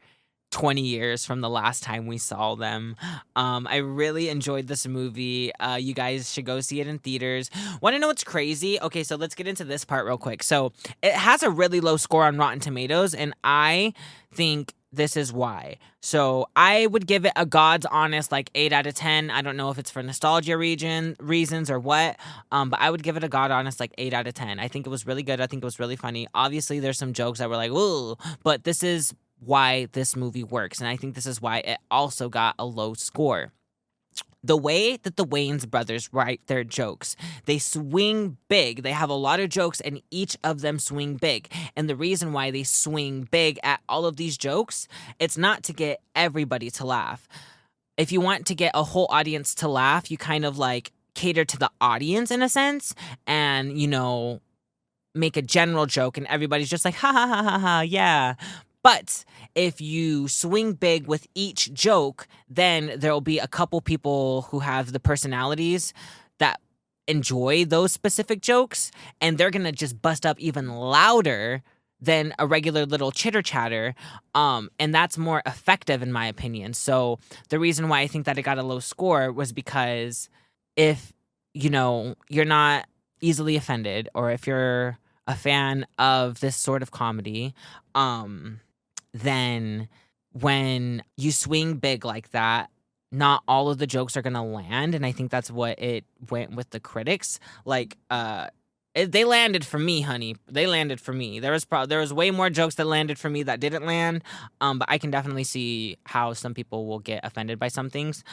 20 years from the last time we saw them. I really enjoyed this movie. You guys should go see it in theaters. Want to know what's crazy? Okay, so let's get into this part real quick. So it has a really low score on Rotten Tomatoes, and I think this is why. So I would give it a God's honest like 8 out of 10. I don't know if it's for nostalgia reasons or what, but I would give it a God honest like 8 out of 10. I think it was really good. I think it was really funny. Obviously, there's some jokes that were like, ooh, but this is why this movie works, and I think this is why it also got a low score. The way that the Wayans brothers write their jokes, they swing big. They have a lot of jokes, and each of them swing big. And the reason why they swing big at all of these jokes, it's not to get everybody to laugh. If you want to get a whole audience to laugh, you kind of like cater to the audience in a sense, and, you know, make a general joke, and everybody's just like, ha ha ha ha ha, yeah. But if you swing big with each joke, then there'll be a couple people who have the personalities that enjoy those specific jokes, and they're going to just bust up even louder than a regular little chitter chatter. And that's more effective in my opinion. So the reason why I think that it got a low score was because if, you know, you're not easily offended, or if you're a fan of this sort of comedy, then when you swing big like that, not all of the jokes are going to land. And I think that's what it went with the critics. Like, They landed for me, honey. They landed for me. There was way more jokes that landed for me that didn't land. But I can definitely see how some people will get offended by some things.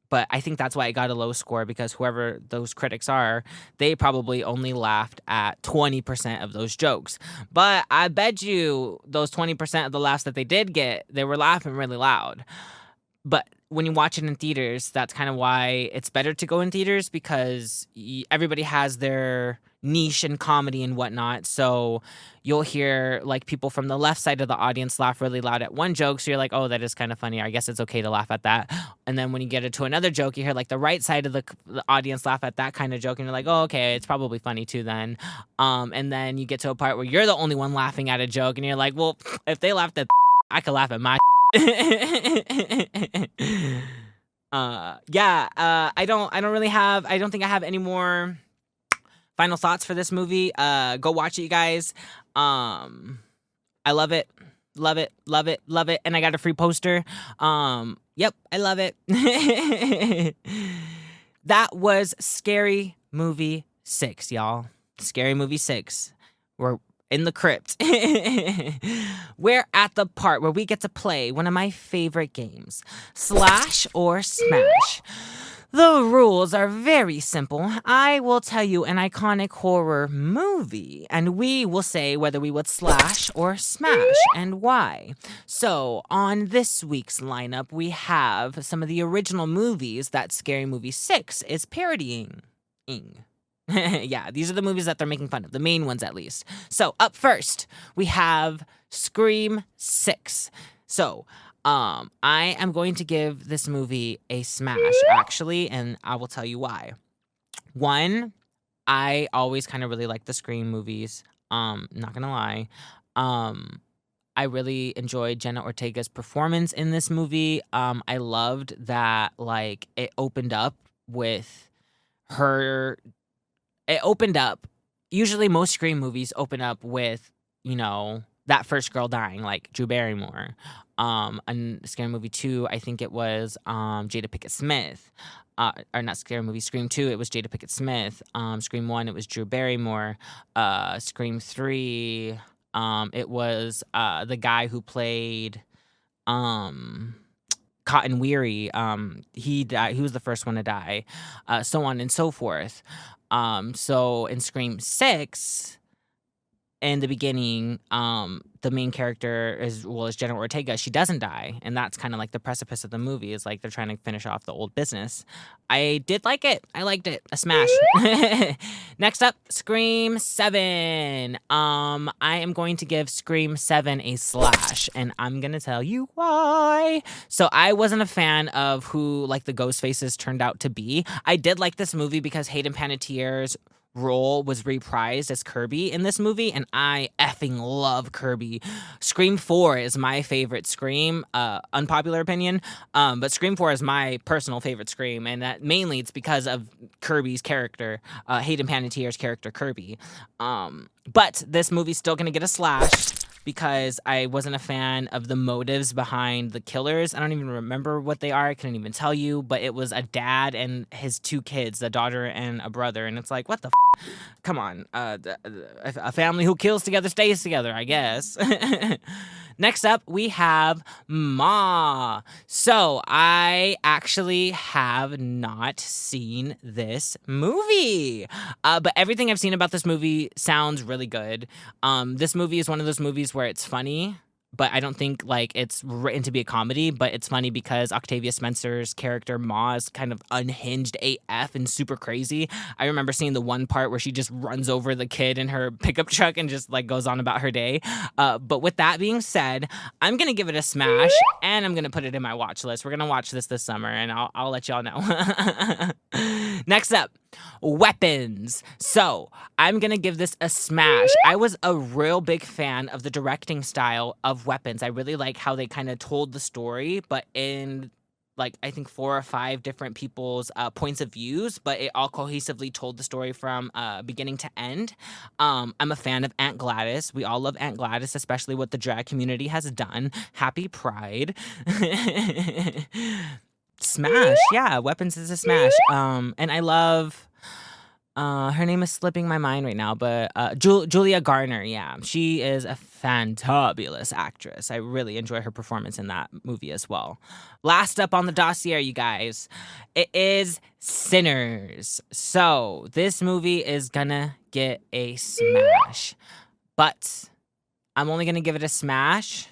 But I think that's why it got a low score, because whoever those critics are, they probably only laughed at 20% of those jokes. But I bet you those 20% of the laughs that they did get, they were laughing really loud. But when you watch it in theaters, that's kind of why it's better to go in theaters, because everybody has their niche in comedy and whatnot. So you'll hear like people from the left side of the audience laugh really loud at one joke. So you're like, oh, that is kind of funny. I guess it's okay to laugh at that. And then when you get into another joke, you hear like the right side of the audience laugh at that kind of joke. And you're like, oh, okay, it's probably funny too then. And then you get to a part where you're the only one laughing at a joke. And you're like, well, if they laughed at I could laugh at my I don't think I have any more final thoughts for this movie. Go watch it, you guys. I love it. Love it. Love it. Love it. And I got a free poster. Yep, I love it. That was Scary Movie 6, y'all. Scary Movie 6. We're in the Crypt. We're at the part where we get to play one of my favorite games, Slash or Smash. The rules are very simple. I will tell you an iconic horror movie, and we will say whether we would slash or smash and why. So, on this week's lineup, we have some of the original movies that Scary Movie 6 is parodying. Yeah, these are the movies that they're making fun of, the main ones at least. So, up first, we have Scream 6. So, I am going to give this movie a smash, actually, and I will tell you why. One, I always kind of really like the Scream movies. Not gonna lie. I really enjoyed Jenna Ortega's performance in this movie. I loved that, like, it opened up with her. It opened up. Usually, most Scream movies open up with, you know, that first girl dying, like Drew Barrymore. And Scary Movie 2, I think it was Jada Pinkett Smith. Or not Scary Movie, Scream 2, it was Jada Pinkett Smith. Scream 1, it was Drew Barrymore. Scream 3, it was the guy who played Cotton Weary. He died. He was the first one to die. So on and so forth. So in Scream 6, in the beginning, the main character is Jenna Ortega. She doesn't die, and that's kind of like the precipice of the movie. Is like they're trying to finish off the old business. I did like it. I liked it. A smash. Next up, Scream 7. I am going to give Scream 7 a slash, and I'm gonna tell you why. So I wasn't a fan of who like the ghost faces turned out to be. I did like this movie because Hayden Panettiere's role was reprised as Kirby in this movie, and I effing love Kirby. Scream 4 is my favorite Scream, unpopular opinion, but Scream 4 is my personal favorite Scream, and that mainly it's because of Kirby's character, Hayden Panettiere's character Kirby. But this movie's still gonna get a slash because I wasn't a fan of the motives behind the killers. I don't even remember what they are. I couldn't even tell you, but it was a dad and his two kids, a daughter and a brother, and it's like, what the come on, a family who kills together stays together, I guess. Next up, we have Ma. So I actually have not seen this movie, but everything I've seen about this movie sounds really good. This movie is one of those movies where it's funny, but I don't think like it's written to be a comedy, but it's funny because Octavia Spencer's character Ma is kind of unhinged AF and super crazy. I remember seeing the one part where she just runs over the kid in her pickup truck and just like goes on about her day. But with that being said, I'm gonna give it a smash and I'm gonna put it in my watch list. We're gonna watch this summer and I'll let y'all know. Next up, Weapons. So I'm gonna give this a smash. I was a real big fan of the directing style of Weapons. I really like how they kind of told the story, but in like I think 4 or 5 different people's points of views, but it all cohesively told the story from beginning to end. I'm a fan of Aunt Gladys. We all love Aunt Gladys, especially what the drag community has done. Happy Pride. Smash. Yeah, Weapons is a smash. And I love Her name is slipping my mind right now, but Julia Garner, yeah. She is a fantabulous actress. I really enjoy her performance in that movie as well. Last up on the dossier, you guys, it is Sinners. So this movie is gonna get a smash, but I'm only gonna give it a smash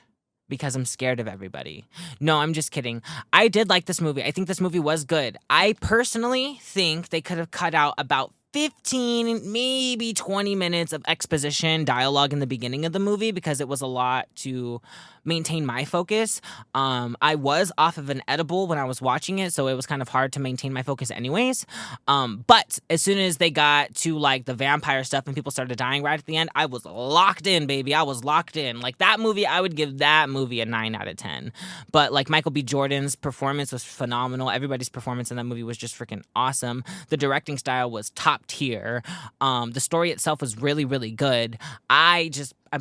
because I'm scared of everybody. No, I'm just kidding. I did like this movie. I think this movie was good. I personally think they could have cut out about 15, maybe 20 minutes of exposition dialogue in the beginning of the movie because it was a lot to maintain my focus. I was off of an edible when I was watching it, so it was kind of hard to maintain my focus anyways. But as soon as they got to like the vampire stuff and people started dying right at the end, I was locked in, baby. I was locked in. Like that movie, I would give that movie a 9 out of 10. But like Michael B. Jordan's performance was phenomenal. Everybody's performance in that movie was just freaking awesome. The directing style was top tier. The story itself was really, really good. I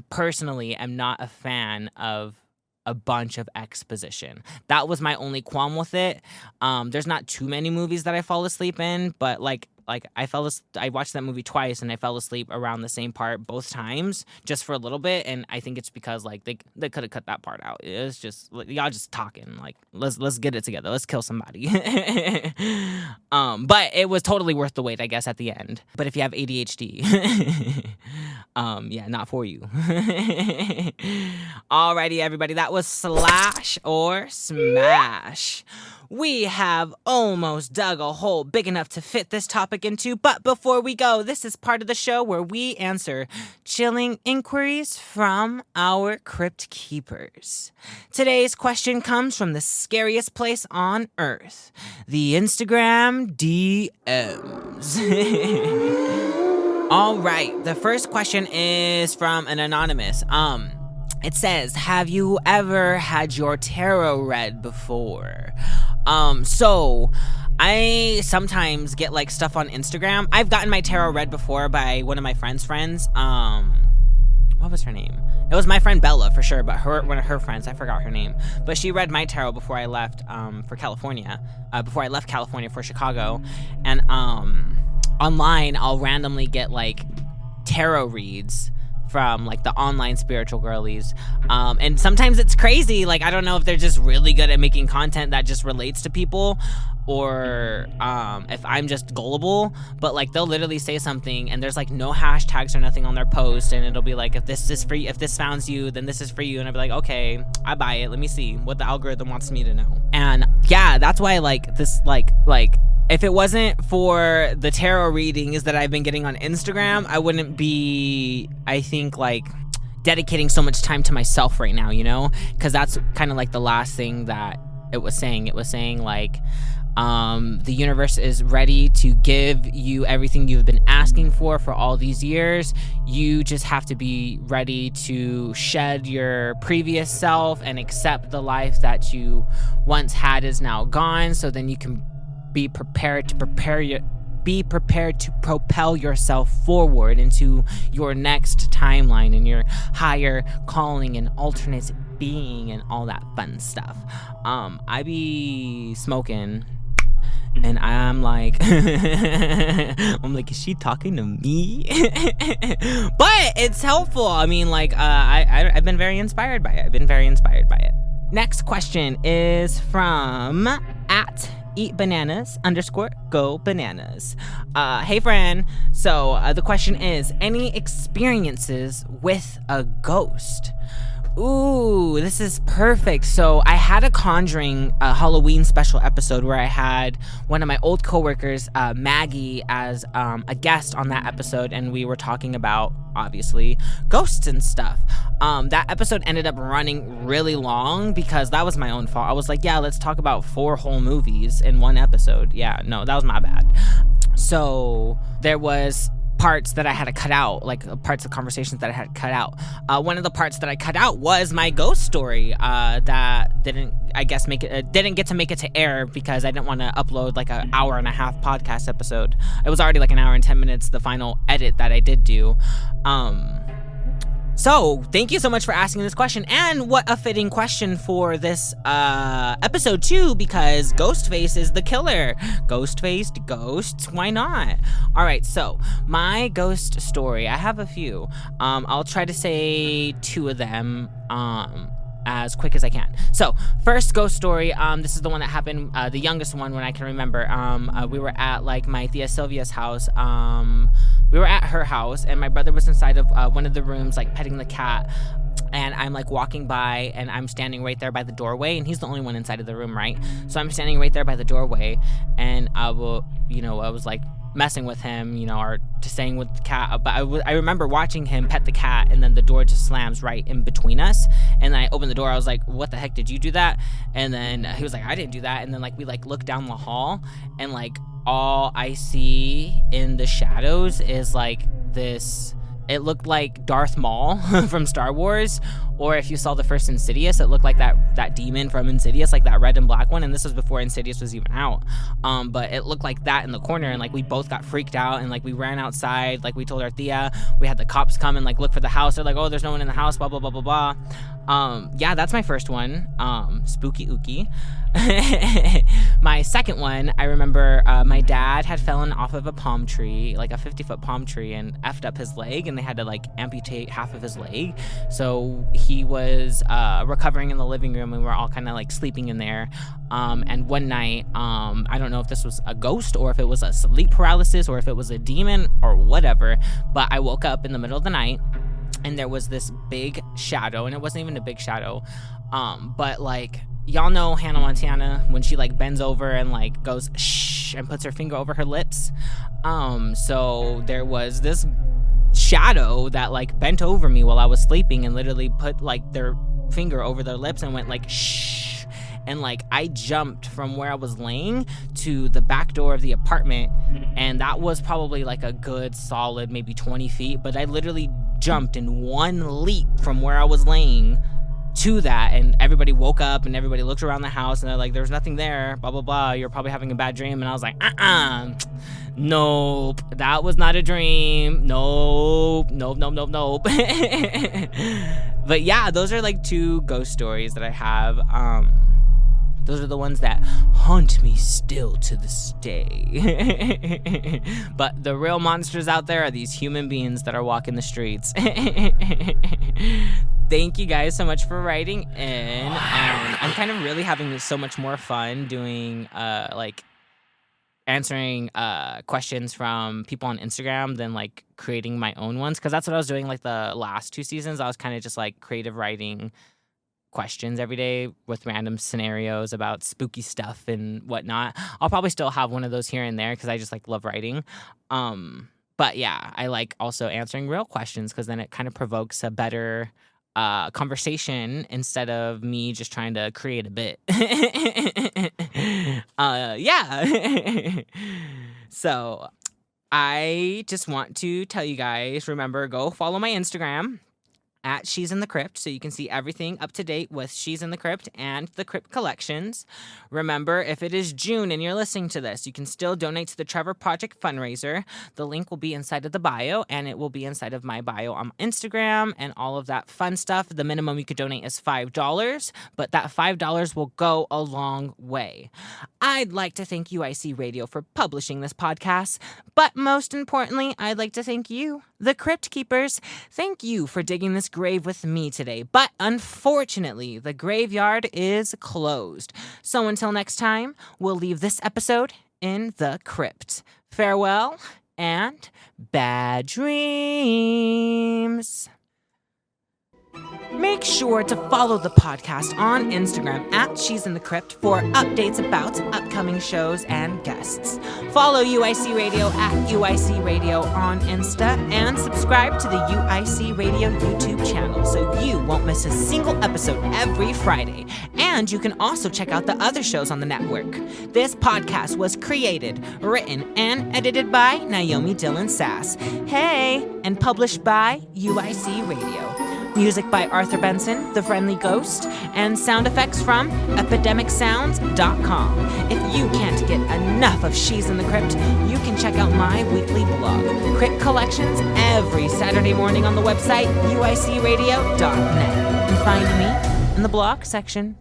personally am not a fan of a bunch of exposition. That was my only qualm with it. There's not too many movies that I fall asleep in, but like I watched that movie twice and I fell asleep around the same part both times just for a little bit, and I think it's because like they could have cut that part out. It's just like, y'all just talking like let's get it together. Let's kill somebody. But it was totally worth the wait, I guess, at the end. But if you have ADHD, yeah, not for you. Alrighty, everybody, that was Slash or Smash. We have almost dug a hole big enough to fit this topic into, but before we go, this is part of the show where we answer chilling inquiries from our crypt keepers. Today's question comes from the scariest place on earth, the Instagram DMs. All right, the first question is from an anonymous. It says, have you ever had your tarot read before? So I sometimes get like stuff on Instagram. I've gotten my tarot read before by one of my friends. What was her name? It was my friend Bella for sure, but one of her friends, I forgot her name. But she read my tarot before I left for California, before I left California for Chicago. And online, I'll randomly get like tarot reads from like the online spiritual girlies, and sometimes it's crazy. Like I don't know if they're just really good at making content that just relates to people, or if I'm just gullible, but like they'll literally say something and there's like no hashtags or nothing on their post, and it'll be like, if this is for you, if this founds you, then this is for you, and I'll be like, okay, I buy it, let me see what the algorithm wants me to know. And yeah, that's why like this like if it wasn't for the tarot readings that I've been getting on Instagram, I wouldn't be, I think, like, dedicating so much time to myself right now, you know? Because that's kind of like the last thing that it was saying. It was saying, like, the universe is ready to give you everything you've been asking for all these years. You just have to be ready to shed your previous self and accept the life that you once had is now gone, so then you can be prepared to propel yourself forward into your next timeline and your higher calling and alternate being and all that fun stuff. I be smoking and I'm like is she talking to me? But it's helpful. I mean, like I've been very inspired by it. Next question is from @eatbananas_go_bananas. Hey friend, so the question is, any experiences with a ghost? Ooh, this is perfect. So I had a Conjuring Halloween special episode where I had one of my old coworkers, Maggie, as a guest on that episode, and we were talking about, obviously, ghosts and stuff. That episode ended up running really long because that was my own fault. I was like, yeah, let's talk about 4 whole movies in one episode. Yeah, no, that was my bad. So there was parts that I had to cut out, like parts of conversations that I had to cut out. One of the parts that I cut out was my ghost story that didn't get to make it to air because I didn't want to upload like an hour and a half podcast episode. It was already like an hour and 10 minutes, the final edit that I did do. So, thank you so much for asking this question, and what a fitting question for this episode too, because Ghostface is the killer. Ghost-faced ghosts, why not? All right, so my ghost story, I have a few. I'll try to say 2 of them as quick as I can. So, first ghost story, this is the one that happened, the youngest one when I can remember. We were at like my Tia Sylvia's house. We were at her house, and my brother was inside of one of the rooms, like petting the cat. And I'm like walking by, and I'm standing right there by the doorway, and he's the only one inside of the room, right? So I'm standing right there by the doorway, and I was like messing with him, or just saying with the cat. But I remember watching him pet the cat, and then the door just slams right in between us. And then I opened the door. I was like, "What the heck did you do that?" And then he was like, "I didn't do that." And then like we like look down the hall, and like all I see in the shadows is like this. It looked like Darth Maul from Star Wars, or if you saw the first Insidious, it looked like that demon from Insidious, like that red and black one, and this was before Insidious was even out. But it looked like that in the corner, and like we both got freaked out, and like we ran outside, like we told our tia, we had the cops come and like look for the house. They're like, "Oh, there's no one in the house, blah blah blah blah blah." Yeah, that's my first one. Spooky ooky. My second one, I remember my dad had fallen off of a palm tree, like a 50-foot palm tree, and effed up his leg, and they had to like amputate half of his leg. So he was recovering in the living room, and we were all kind of like sleeping in there. And one night, I don't know if this was a ghost or if it was a sleep paralysis or if it was a demon or whatever, but I woke up in the middle of the night, and there was this big shadow, and it wasn't even a big shadow, but like, y'all know Hannah Montana when she like bends over and like goes shh and puts her finger over her lips. So there was this shadow that like bent over me while I was sleeping and literally put like their finger over their lips and went like shh. And like I jumped from where I was laying to the back door of the apartment, and that was probably like a good solid maybe 20 feet, but I literally jumped in one leap from where I was laying to that, and everybody woke up and everybody looked around the house and they're like, "There's nothing there, blah blah blah, you're probably having a bad dream." And I was like, nope, that was not a dream. Nope. But yeah, those are like 2 ghost stories that I have. Those are the ones that haunt me still to this day. But the real monsters out there are these human beings that are walking the streets. Thank you guys so much for writing in. I'm kind of really having so much more fun doing like answering questions from people on Instagram than like creating my own ones, because that's what I was doing like the last 2 seasons. I was kind of just like creative writing questions every day with random scenarios about spooky stuff and whatnot. I'll probably still have one of those here and there because I just like love writing. But yeah, I like also answering real questions because then it kind of provokes a better conversation instead of me just trying to create a bit. Yeah. So I just want to tell you guys, remember, go follow my Instagram at She's in the Crypt, so you can see everything up to date with She's in the Crypt and the Crypt collections. Remember, if it is June and you're listening to this, you can still donate to the Trevor Project fundraiser. The link will be inside of the bio, and it will be inside of my bio on Instagram and all of that fun stuff. The minimum you could donate is $5, but that $5 will go a long way. I'd like to thank UIC Radio for publishing this podcast, but most importantly, I'd like to thank you, the Crypt Keepers. Thank you for digging this grave with me today, but unfortunately, the graveyard is closed. So until next time, we'll leave this episode in the crypt. Farewell and bad dreams. Make sure to follow the podcast on Instagram at She's in the Crypt for updates about upcoming shows and guests. Follow UIC Radio at UIC Radio on Insta, and subscribe to the UIC Radio YouTube channel so you won't miss a single episode every Friday. And you can also check out the other shows on the network. This podcast was created, written, and edited by Niomi Dylan Sass. Hey! And published by UIC Radio. Music by Arthur Benson, The Friendly Ghost, and sound effects from epidemicsounds.com. If you can't get enough enough of She's in the Crypt, you can check out my weekly blog, Crypt Collections, every Saturday morning on the website uicradio.net. And find me in the blog section.